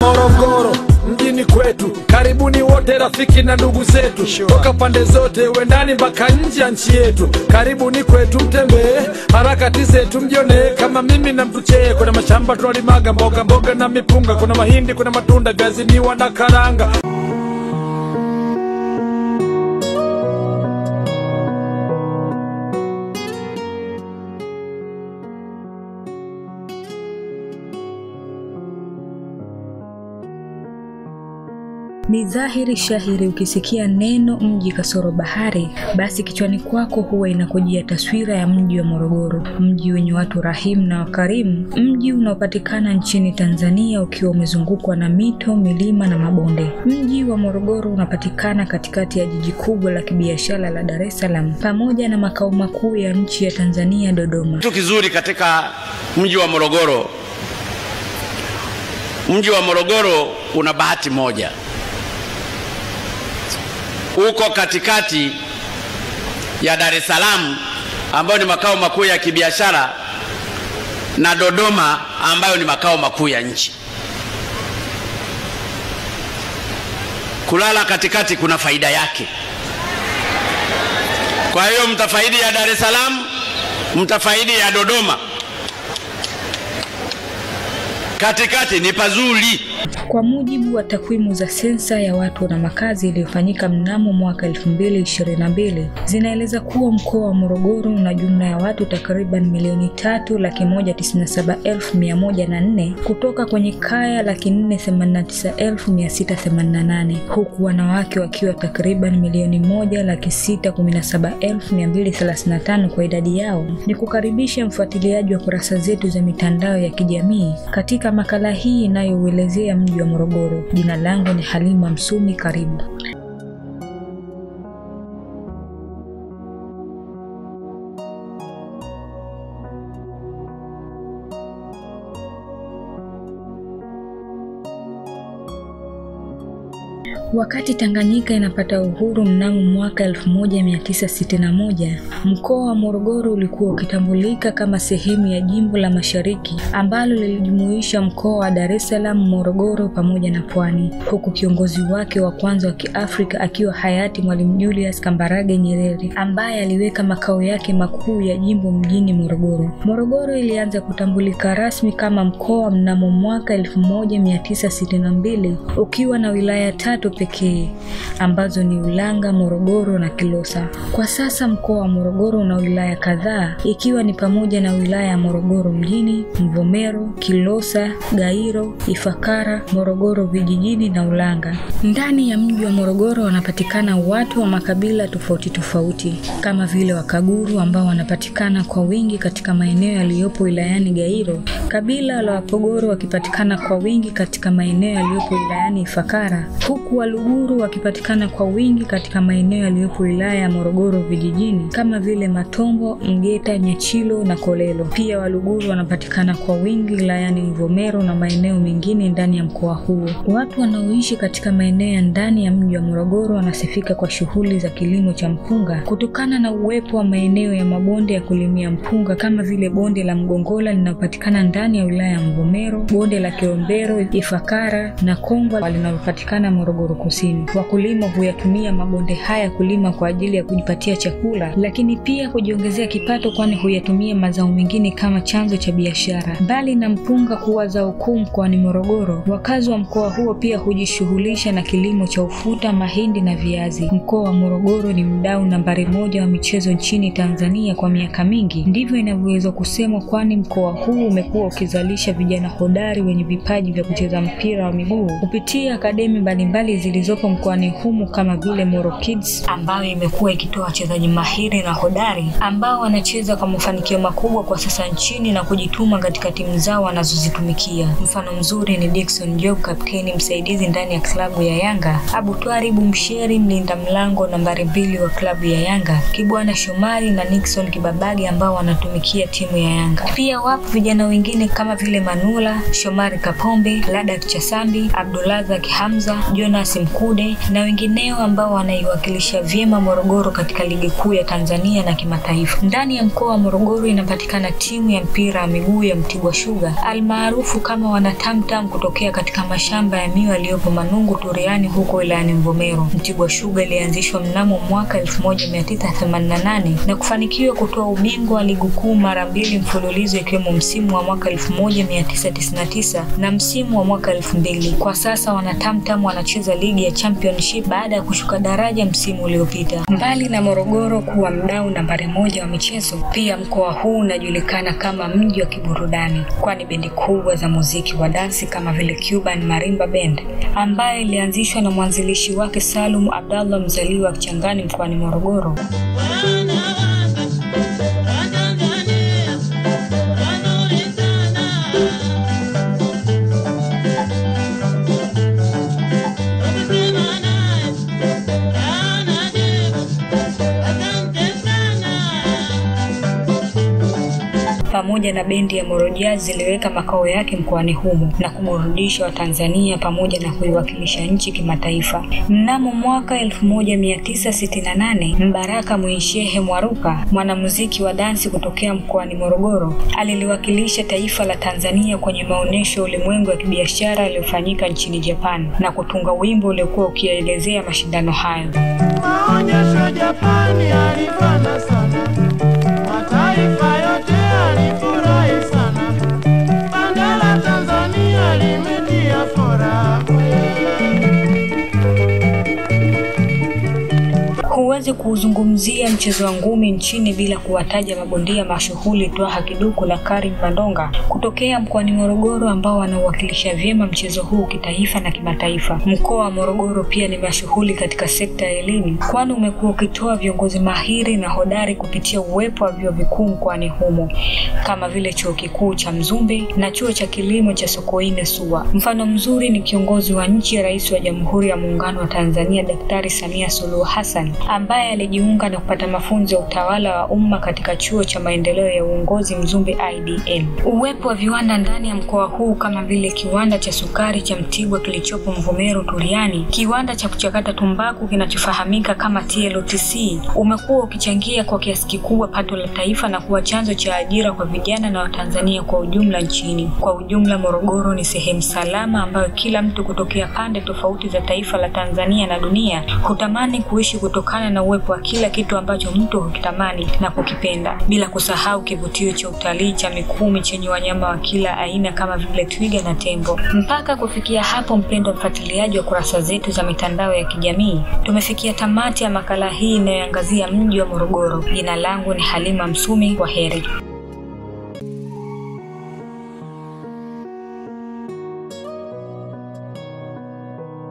Morogoro mjini kwetu, karibuni wote rafiki na ndugu zetu, toka pande zote wendani mpaka nje ya nchi yetu. Karibuni kwetu mtembee, harakati zetu mjione kama mimi na mtuchee. Kuna mashamba tunalimaga mboga mboga na mipunga, kuna mahindi, kuna matunda, viazi, miwa na karanga. Ni dhahiri shahiri ukisikia neno mji kasoro bahari, basi kichwani kwako huwa inakujia taswira ya mji wa Morogoro, mji wenye watu rahimu na wakarimu, mji unaopatikana nchini Tanzania ukiwa umezungukwa na mito, milima na mabonde. Mji wa Morogoro unapatikana katikati ya jiji kubwa la kibiashara la Dar es Salaam pamoja na makao makuu ya nchi ya Tanzania, Dodoma. Kitu kizuri katika mji wa Morogoro, mji wa Morogoro una bahati moja. Uko katikati ya Dar es Salaam ambayo ni makao makuu ya kibiashara na Dodoma ambayo ni makao makuu ya nchi. Kulala katikati kuna faida yake. Kwa hiyo mtafaidi ya Dar es Salaam, mtafaidi ya Dodoma. Katikati ni pazuri. Kwa mujibu wa takwimu za sensa ya watu na makazi iliyofanyika mnamo mwaka 2022, zinaeleza kuwa mkoa wa Morogoro una jumla ya watu takriban 3,197,104 kutoka kwenye kaya 489,688, huku wanawake wakiwa takriban 1,617,235 kwa idadi yao. Ni kukaribisha mfuatiliaji wa kurasa zetu za mitandao ya kijamii katika makala hii inayoelezea mji wa Morogoro. Jina langu ni Halima Msumi, karibu. Wakati Tanganyika inapata uhuru mnamo mwaka 1961, mkoa wa Morogoro ulikuwa ukitambulika kama sehemu ya jimbo la Mashariki ambalo lilijumuisha mkoa wa Dar es Salaam, Morogoro pamoja na Pwani, huku kiongozi wake wa kwanza wa Kiafrika akiwa hayati Mwalimu Julius Kambarage Nyerere, ambaye aliweka makao yake makuu ya jimbo mjini Morogoro. Morogoro ilianza kutambulika rasmi kama mkoa mnamo mwaka 1962 ukiwa na wilaya 3 pekee ambazo ni Ulanga, Morogoro na Kilosa. Kwa sasa mkoa wa Morogoro una wilaya kadhaa ikiwa ni pamoja na wilaya ya Morogoro mjini, Mvomero, Kilosa, Gairo, Ifakara, Morogoro vijijini na Ulanga. Ndani ya mji wa Morogoro wanapatikana watu wa makabila tofauti tofauti kama vile Wakaguru ambao wanapatikana kwa wingi katika maeneo yaliyopo wilayani Gairo, kabila la Wapogoro wakipatikana kwa wingi katika maeneo yaliyopo wilayani Ifakara, huku Waluguru wakipatikana kwa wingi katika maeneo yaliyopo wilaya ya Morogoro vijijini kama vile Matombo, Mgeta, Nyachilo na Kolelo. Pia Waluguru wanapatikana kwa wingi wilayani Mvomero na maeneo mengine ndani ya mkoa huo. Watu wanaoishi katika maeneo ya ndani ya mji wa Morogoro wanasifika kwa shughuli za kilimo cha mpunga kutokana na uwepo wa maeneo ya mabonde ya kulimia mpunga kama vile bonde la Mgongola linalopatikana ndani ya wilaya ya Mvomero, bonde la Kilombero, Ifakara na Kongwa linalopatikana Morogoro Kusini. Wakulima huyatumia mabonde haya kulima kwa ajili ya kujipatia chakula, lakini pia kujiongezea kipato, kwani huyatumia mazao mengine kama chanzo cha biashara. Mbali na mpunga kuwa zao kuu mkoani Morogoro, wakazi wa mkoa huo pia hujishughulisha na kilimo cha ufuta, mahindi na viazi. Mkoa wa Morogoro ni mdau nambari 1 wa michezo nchini Tanzania kwa miaka mingi. Ndivyo inavyoweza kusemwa, kwani mkoa huu umekuwa ukizalisha vijana hodari wenye vipaji vya kucheza mpira wa miguu kupitia akademi mbalimbali zilizopo mkoani humu kama vile Moro Kids ambayo imekuwa ikitoa wachezaji mahiri na hodari ambao wanacheza kwa mafanikio makubwa kwa sasa nchini na kujituma katika timu zao wanazozitumikia. Mfano mzuri ni Dickson Job, kapteni msaidizi ndani ya klabu ya Yanga, Abu Twaribu Msheri, mlinda mlango nambari 2 wa klabu ya Yanga, Kibwana Shomari na Nixon Kibabage ambao wanatumikia timu ya Yanga. Pia wapo vijana wengine kama vile Manula, Shomari Kapombe, Ladak Chasambi, Abdulazak Hamza, Jonas Felix Mkude na wengineo ambao wanaiwakilisha vyema Morogoro katika ligi kuu ya Tanzania na kimataifa. Ndani ya mkoa wa Morogoro inapatikana timu ya mpira wa miguu ya Mtibwa Sugar almaarufu kama wanatamtam kutokea katika mashamba ya miwa yaliyopo Manungu Turiani huko wilayani Mvomero. Mtibwa Sugar ilianzishwa mnamo mwaka 1988 na kufanikiwa kutoa ubingwa wa ligi kuu mara 2 mfululizo ikiwemo msimu wa mwaka 1999 na msimu wa mwaka 2000. Kwa sasa wanatamtam wanacheza ligi ya Championship baada ya kushuka daraja msimu uliopita. Mbali na Morogoro kuwa mdau nambari 1 wa michezo, pia mkoa huu unajulikana kama mji wa kiburudani, kwani bendi kubwa za muziki wa dansi kama vile Cuban Marimba Band ambaye ilianzishwa na mwanzilishi wake Salum Abdallah mzaliwa wa Kichangani mkoani Morogoro. Pamoja na bendi ya Morojaz ziliweka makao yake mkoani humo na kuburudisha Watanzania pamoja na kuiwakilisha nchi kimataifa. Mnamo mwaka 1968, Mbaraka Mwinshehe Mwaruka, mwanamuziki wa dansi kutokea mkoani Morogoro, aliliwakilisha taifa la Tanzania kwenye maonesho ulimwengu ya kibiashara yaliyofanyika nchini Japan na kutunga wimbo uliokuwa ukielezea mashindano hayo. Maonyesho Japani yalifana sana, mataifa yote yalifurahi sana, banda la Tanzania limetia furaha. Huwezi kuuzungumzia mchezo wa ngumi nchini bila kuwataja mabondia mashuhuri Twaha Kiduku na Karim Mandonga kutokea mkoani Morogoro ambao wanawakilisha vyema mchezo huu kitaifa na kimataifa. Mkoa wa Morogoro pia ni mashuhuri katika sekta ya elimu, kwani umekuwa ukitoa viongozi mahiri na hodari kupitia uwepo wa vyuo vikuu mkoani humo kama vile Chuo Kikuu cha Mzumbe na Chuo cha Kilimo cha Sokoine SUA. Mfano mzuri ni kiongozi wa nchi, Rais wa Jamhuri ya Muungano wa Tanzania Daktari Samia Suluhu Hassan, ambaye alijiunga na kupata mafunzo ya utawala wa umma katika Chuo cha Maendeleo ya Uongozi Mzumbe IDM. Uwepo wa viwanda ndani ya mkoa huu kama vile kiwanda cha sukari cha Mtibwa kilichopo Mvomero Turiani, kiwanda cha kuchakata tumbaku kinachofahamika kama TLTC, umekuwa ukichangia kwa kiasi kikubwa pato la taifa na kuwa chanzo cha ajira kwa vijana na Watanzania kwa ujumla nchini. Kwa ujumla, Morogoro ni sehemu salama ambayo kila mtu kutokea pande tofauti za taifa la Tanzania na dunia hutamani kuishi kutokana na uwepo wa kila kitu ambacho mtu hukitamani na kukipenda, bila kusahau kivutio cha utalii cha Mikumi chenye wanyama wa kila aina kama vile twiga na tembo. Mpaka kufikia hapo, mpendwa mfuatiliaji wa kurasa zetu za mitandao ya kijamii, tumefikia tamati ya makala hii inayoangazia mji wa Morogoro. Jina langu ni Halima Msumi. Kwaheri.